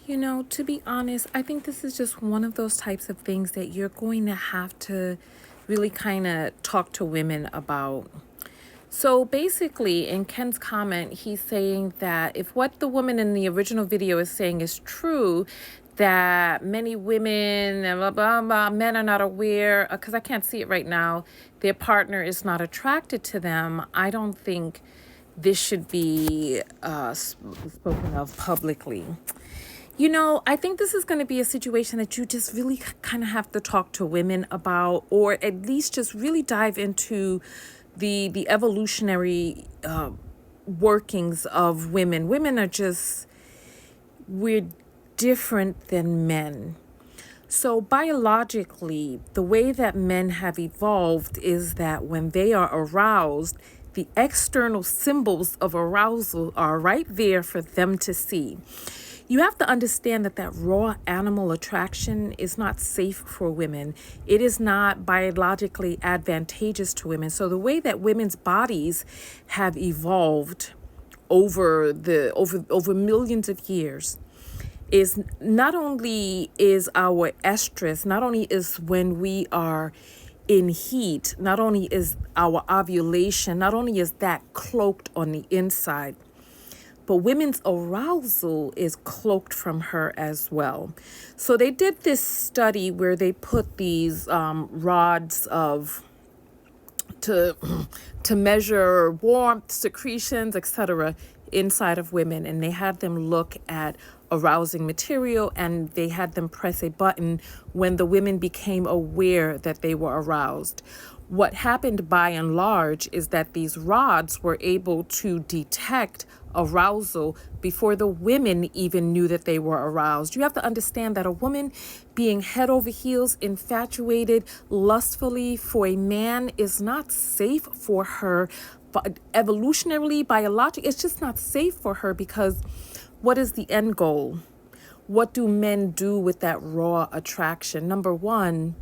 To be honest, I think this is just one of those types of things that you're going to have to really kind of talk to women about. So basically, in Ken's comment, he's saying that if what the woman in the original video is saying is true, that many women and blah, blah, blah, men are not aware, because I can't see it right now, their partner is not attracted to them. I don't think this should be spoken of publicly. I think this is going to be a situation that you just really kind of have to talk to women about, or at least just really dive into the evolutionary workings of women. Women are just, we're different than men. So biologically, the way that men have evolved is that when they are aroused, the external symbols of arousal are right there for them to see. You have to understand that raw animal attraction is not safe for women. It is not biologically advantageous to women. So the way that women's bodies have evolved over millions of years is not only is our estrus, not only is when we are in heat, not only is our ovulation, not only is that cloaked on the inside, but women's arousal is cloaked from her as well. So they did this study where they put these rods to measure warmth, secretions, etc. inside of women, and they had them look at arousing material, and they had them press a button when the women became aware that they were aroused. What happened by and large is that these rods were able to detect arousal before the women even knew that they were aroused. You have to understand that a woman being head over heels, infatuated lustfully for a man is not safe for her. Evolutionarily, biologically, it's just not safe for her, because what is the end goal? What do men do with that raw attraction? Number one,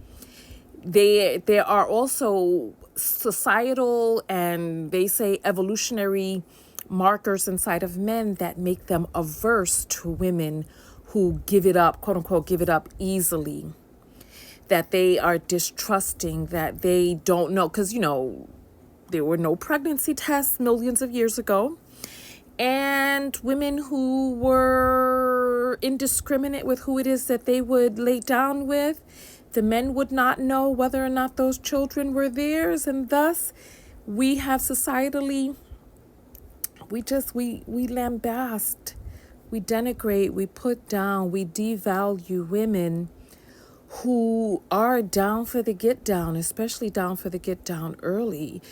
there are also societal and they say evolutionary markers inside of men that make them averse to women who give it up, quote unquote, give it up easily. That they are distrusting, that they don't know, because, there were no pregnancy tests millions of years ago. And women who were indiscriminate with who it is that they would lay down with, the men would not know whether or not those children were theirs. And thus, we have societally, we lambast, we denigrate, we put down, we devalue women who are down for the get down, especially down for the get down early.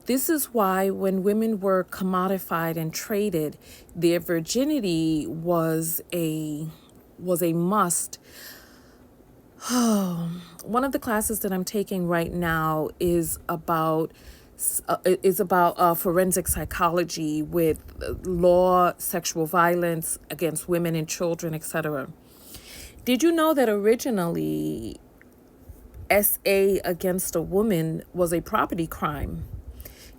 This is why when women were commodified and traded, their virginity was a must. One of the classes that I'm taking right now is about forensic psychology with law, sexual violence against women and children, etc. Did you know that originally SA against a woman was a property crime?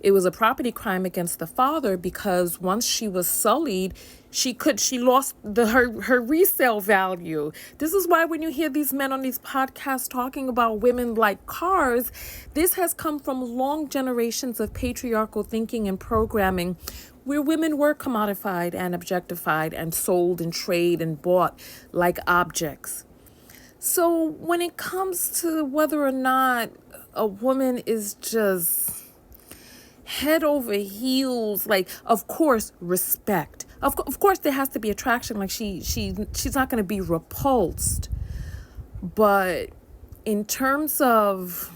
It was a property crime against the father, because once she was sullied, she lost her resale value. This is why when you hear these men on these podcasts talking about women like cars, this has come from long generations of patriarchal thinking and programming, where women were commodified and objectified and sold and traded and bought like objects. So when it comes to whether or not a woman is just head over heels, like, of course, respect. Of course, there has to be attraction. Like she's not going to be repulsed. But in terms of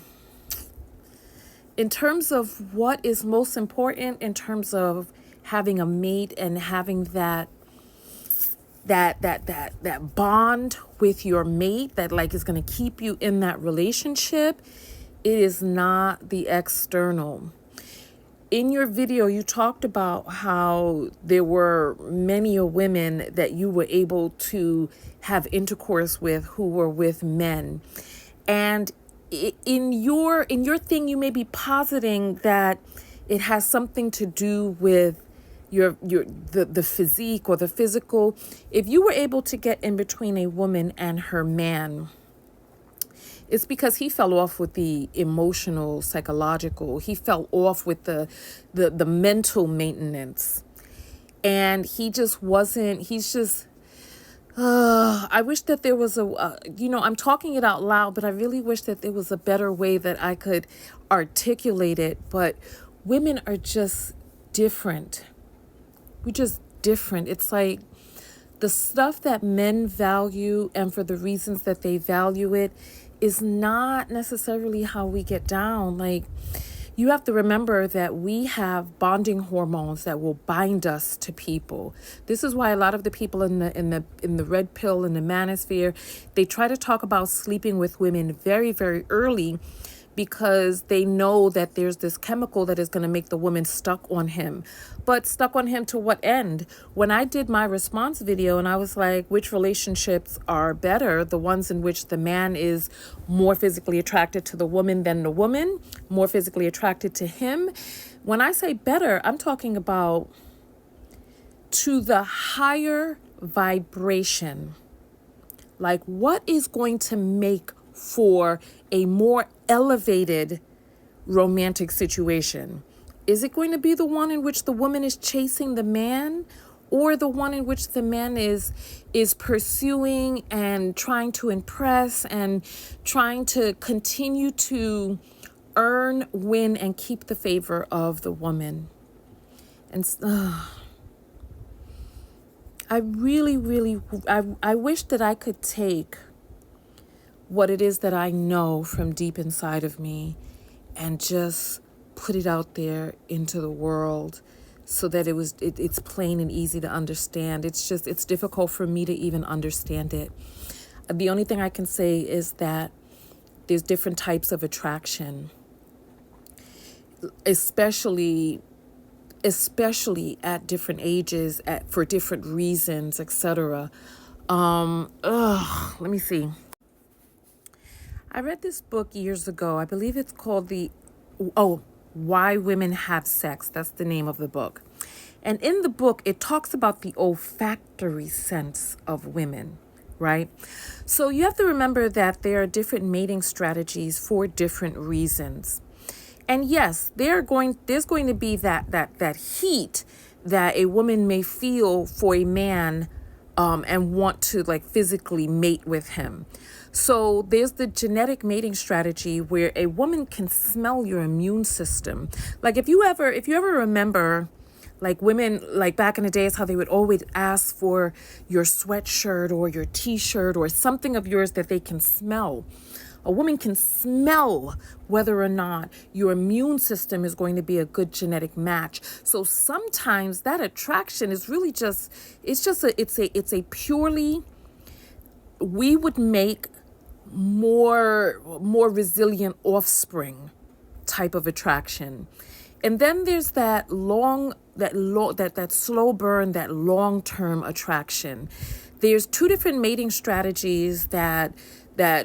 what is most important, in terms of having a mate and having that bond with your mate that like is going to keep you in that relationship, it is not the external. In your video, you talked about how there were many women that you were able to have intercourse with who were with men. And in your thing, you may be positing that it has something to do with the physique or the physical. If you were able to get in between a woman and her man, it's because he fell off with the emotional, psychological. He fell off with the mental maintenance. And he just wasn't, he's just, I wish that there was I'm talking it out loud, but I really wish that there was a better way that I could articulate it. But women are just different. We're just different. It's like the stuff that men value, and for the reasons that they value it, is not necessarily how we get down. Like, you have to remember that we have bonding hormones that will bind us to people. This is why a lot of the people in the red pill, in the manosphere, they try to talk about sleeping with women very, very early, because they know that there's this chemical that is going to make the woman stuck on him. But stuck on him to what end? When I did my response video and I was like, which relationships are better? The ones in which the man is more physically attracted to the woman than the woman, more physically attracted to him. When I say better, I'm talking about to the higher vibration. Like, what is going to make for a more elevated romantic situation? Is it going to be the one in which the woman is chasing the man, or the one in which the man is pursuing and trying to impress and trying to continue to earn, win, and keep the favor of the woman? And I really, I wish that I could take what it is that I know from deep inside of me and just put it out there into the world so that it's plain and easy to understand. It's difficult for me to even understand it. The only thing I can say is that there's different types of attraction, especially at different ages, for different reasons, etc. Let me see. I read this book years ago. I believe it's called Why Women Have Sex. That's the name of the book. And in the book, it talks about the olfactory sense of women, right? So you have to remember that there are different mating strategies for different reasons. And yes, there's going to be that heat that a woman may feel for a man, and want to like physically mate with him. So there's the genetic mating strategy where a woman can smell your immune system. Like if you ever remember, like women, like back in the days, how they would always ask for your sweatshirt or your t-shirt or something of yours that they can smell. A woman can smell whether or not your immune system is going to be a good genetic match. So sometimes that attraction is really it's a purely, we would make more resilient offspring type of attraction. And then there's that slow burn, that long-term attraction. There's two different mating strategies that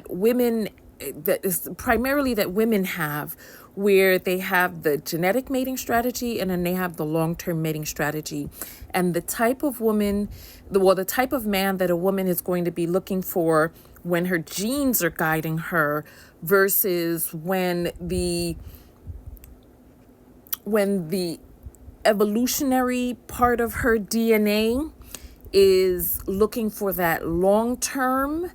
women, that is primarily that women have, where they have the genetic mating strategy and then they have the long-term mating strategy. And the type of woman, the type of man that a woman is going to be looking for when her genes are guiding her versus when the evolutionary part of her DNA is looking for that long-term.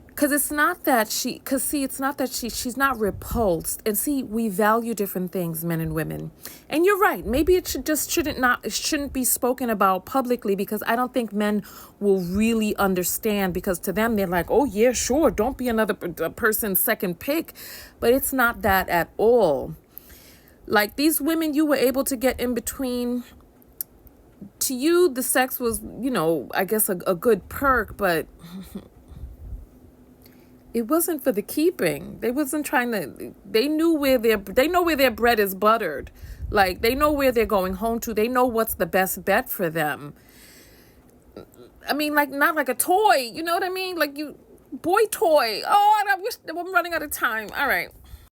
Because it's not that she's not repulsed. And see, we value different things, men and women. And you're right. Maybe it shouldn't be spoken about publicly, because I don't think men will really understand, because to them, they're like, oh yeah, sure, don't be another person's second pick. But it's not that at all. Like these women you were able to get in between, to you, the sex was, I guess a good perk, but it wasn't for the keeping. They wasn't trying to, they know where their bread is buttered. Like they know where they're going home to. They know what's the best bet for them. I mean, like not like a toy, you know what I mean? Like boy toy. Oh, I wish I'm running out of time. All right.